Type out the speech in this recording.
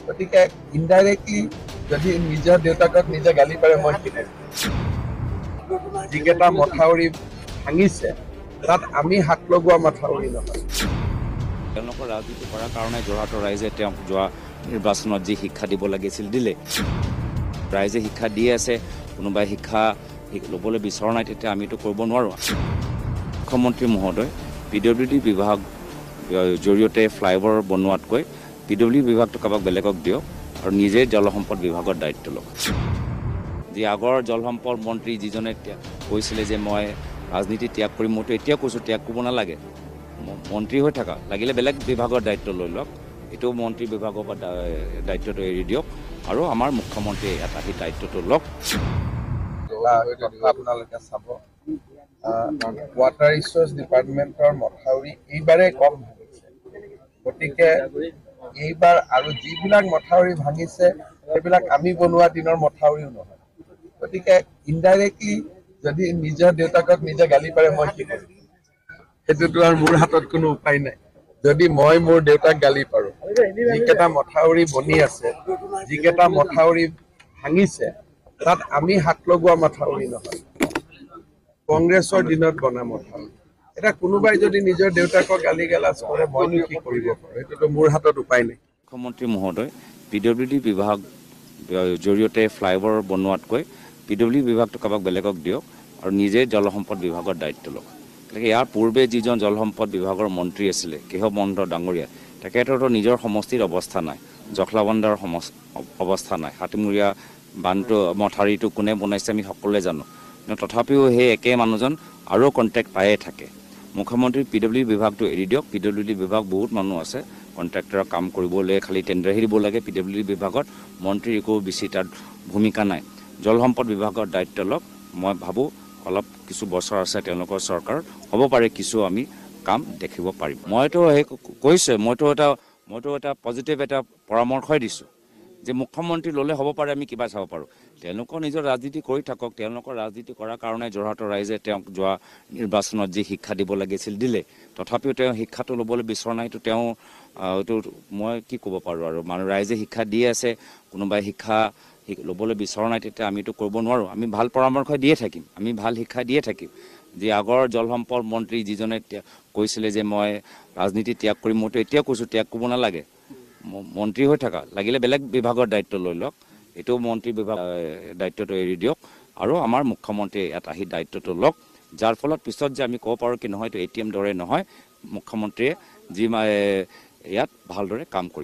গতিকে ইনডাইৰেক্টলি যদি নিজৰ দেউতাকক নিজে গালি পাৰে মই কি কৰিম? যিকেইটা মথাউৰি ভাঙিছে তাত আমি হাত লগোৱা মথাউৰি নহয়। তেওঁলোকৰ ৰাজনীতি কৰাৰ কাৰণে যোৰহাটৰ ৰাইজে তেওঁক যোৱা নিৰ্বাচনত যি শিক্ষা দিব লাগিছিল দিলে। ৰাইজে শিক্ষা দি আছে, কোনোবাই শিক্ষা ল'বলৈ বিচৰা নাই, তেতিয়া আমিতো কৰিব নোৱাৰোঁ। মুখ্যমন্ত্ৰী মহোদয় PWD বিভাগ জৰিয়তে ফ্লাইঅভাৰ বনোৱাতকৈ PWD বিভাগটো কাৰোবাক বেলেগক দিয়ক আৰু নিজে জলসম্পদ বিভাগৰ দায়িত্ব লওক। যি আগৰ জলসম্পদ মন্ত্ৰী যিজনে কৈছিলে যে মই ৰাজনীতি ত্যাগ কৰিম, মইতো এতিয়া কৈছোঁ ত্যাগ কৰিব নালাগে, মন্ত্ৰী হৈ থকা লাগিলে বেলেগ বিভাগৰ দায়িত্ব লৈ লওক। এইটো মন্ত্ৰী বিভাগৰ পৰা দায়িত্বটো এৰি দিয়ক আৰু আমাৰ মুখ্যমন্ত্ৰীয়ে ইয়াত আহি দায়িত্বটো লওক। আপোনালোকে চাব, ৱাটাৰ ৰিচোৰ্চ ডিপাৰ্টমেণ্টৰ মথাউৰি এইবাৰে কম ভাঙিছে। গতিকে এইবাৰ আৰু যিবিলাক মথাউৰি ভাঙিছে সেইবিলাক আমি বনোৱা দিনৰ মথাউৰিও নহয়। গতিকে ইনডাইৰেক্টলি যদি নিজৰ দেউতাকক নিজে গালি পাৰে মই কি কৰিম? সেইটোতো আৰু মোৰ হাতত কোনো উপায় নাই। যদি মই মোৰ দেউতাক গালি পাৰোঁ, যিকেইটা মথাউৰি বনি আছে, যিকেইটা মথাউৰি ভাঙিছে তাত আমি হাত লগোৱা মথাউৰি নহয়, কংগ্ৰেছৰ দিনত বনা মথাউৰি। এতিয়া কোনোবাই যদি নিজৰ দেউতাকক গালি গালাজ কৰে মইনো কি কৰিব পাৰোঁ? সেইটোতো মোৰ হাতত উপায় নাই। মুখ্যমন্ত্ৰী মহোদয় PWD বিভাগ জৰিয়তে ফ্লাইঅভাৰ বনোৱাতকৈ PWD বিভাগটো কাৰোবাক বেলেগক দিয়ক আৰু নিজে জলসম্পদ বিভাগৰ দায়িত্ব লওক। গতিকে ইয়াৰ পূৰ্বে যিজন জলসম্পদ বিভাগৰ মন্ত্ৰী আছিলে কেশৱ মহন্ত ডাঙৰীয়া, তেখেতৰতো নিজৰ সমষ্টিৰ অৱস্থা নাই, জখলাবন্ধাৰ অৱস্থা নাই, হাতীমূৰীয়া বান্ধটো মথাউৰিটো কোনে বনাইছে আমি সকলোৱে জানো। কিন্তু তথাপিও সেই একে মানুহজন আৰু কণ্টেক্ট পায়ে থাকে। মুখ্যমন্ত্ৰী PWD বিভাগটো এৰি দিয়ক। PWD বিভাগ বহুত মানুহ আছে, কণ্ট্ৰেক্টৰৰ কাম কৰিবলৈ খালি টেণ্ডাৰহে দিব লাগে। PWD বিভাগত মন্ত্ৰীৰ একো বেছি তাত ভূমিকা নাই। জলসম্পদ বিভাগৰ দায়িত্ব লওক। মই ভাবোঁ অলপ কিছু বছৰ আছে তেওঁলোকৰ চৰকাৰ, হ'ব পাৰে কিছু আমি কাম দেখিব পাৰিম। মইতো সেই কৈছোঁ, মইতো এটা পজিটিভ এটা পৰামৰ্শই দিছোঁ যে মুখ্যমন্ত্ৰী ল'লে হ'ব পাৰে আমি কিবা চাব পাৰোঁ। তেওঁলোকৰ নিজৰ ৰাজনীতি কৰি থাকক। তেওঁলোকৰ ৰাজনীতি কৰাৰ কাৰণে যোৰহাটৰ ৰাইজে তেওঁক যোৱা নিৰ্বাচনত যি শিক্ষা দিব লাগিছিল দিলে। তথাপিও তেওঁ শিক্ষাটো ল'বলৈ বিচৰা নাই। তেওঁ এইটো মই কি ক'ব পাৰোঁ আৰু মানুহ ৰাইজে শিক্ষা দি আছে, কোনোবাই শিক্ষা ল'বলৈ বিচৰা নাই, তেতিয়া আমিতো কৰিব নোৱাৰোঁ। আমি ভাল পৰামৰ্শ দিয়ে থাকিম, আমি ভাল শিক্ষা দিয়ে থাকিম। যি আগৰ জলসম্পদ মন্ত্ৰী যিজনে কৈছিলে যে মই ৰাজনীতি ত্যাগ কৰিম, মইতো এতিয়া কৈছোঁ ত্যাগ কৰিব নালাগে, মন্ত্ৰী হৈ থকা লাগিলে বেলেগ বিভাগৰ দায়িত্ব লৈ লওক। এইটো মন্ত্ৰী বিভাগ দায়িত্বটো এৰি দিয়ক আৰু আমাৰ মুখ্যমন্ত্ৰীয়ে ইয়াত আহি দায়িত্বটো লওক। যাৰ ফলত পিছত যে আমি ক'ব পাৰোঁ কি নহয় এইটো ATM দৰে নহয়, মুখ্যমন্ত্ৰীয়ে যি ইয়াত ভালদৰে কাম কৰি আছে।